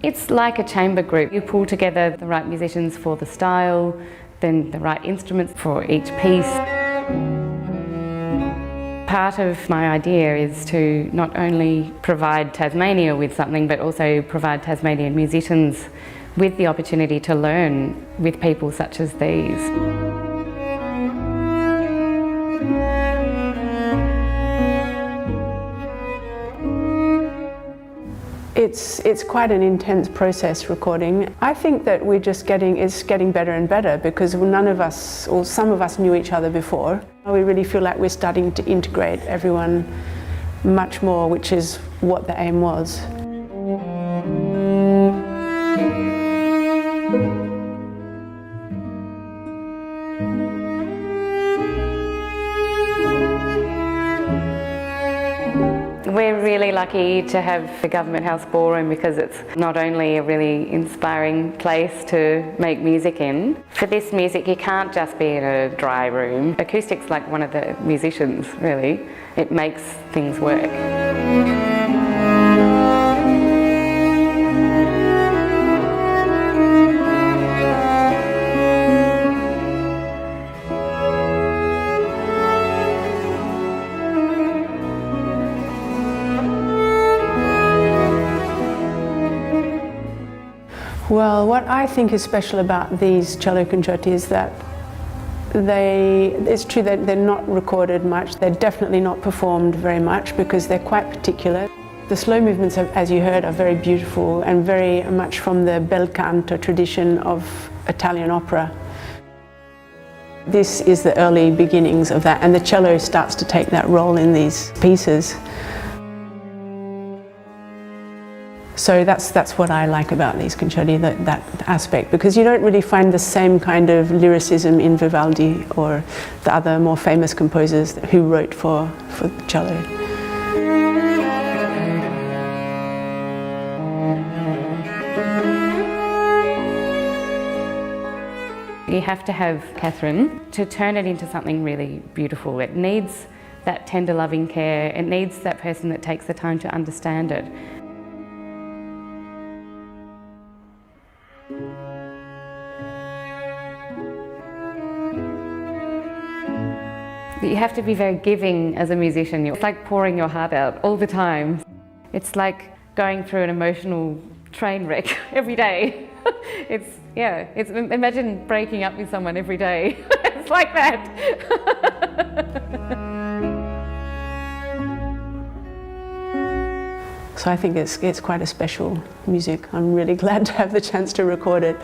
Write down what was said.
It's like a chamber group. You pull together the right musicians for the style, then the right instruments for each piece. Part of my idea is to not only provide Tasmania with something, but also provide Tasmanian musicians with the opportunity to learn with people such as these. It's quite an intense process recording. I think that it's getting better and better because none of us, or some of us, knew each other before. We really feel like we're starting to integrate everyone much more, which is what the aim was. We're really lucky to have the Government House Ballroom because it's not only a really inspiring place to make music in. For this music you can't just be in a dry room. Acoustic's like one of the musicians, really. It makes things work. Well, what I think is special about these cello concerti is that it's true that they're not recorded much. They're definitely not performed very much because they're quite particular. The slow movements, as you heard, are very beautiful and very much from the bel canto tradition of Italian opera. This is the early beginnings of that, and the cello starts to take that role in these pieces. So that's what I like about these concerti, that aspect, because you don't really find the same kind of lyricism in Vivaldi or the other more famous composers who wrote for cello. You have to have Catherine to turn it into something really beautiful. It needs that tender loving care, it needs that person that takes the time to understand it. You have to be very giving as a musician. It's like pouring your heart out all the time. It's like going through an emotional train wreck every day. Imagine breaking up with someone every day. It's like that. So I think it's quite a special music. I'm really glad to have the chance to record it.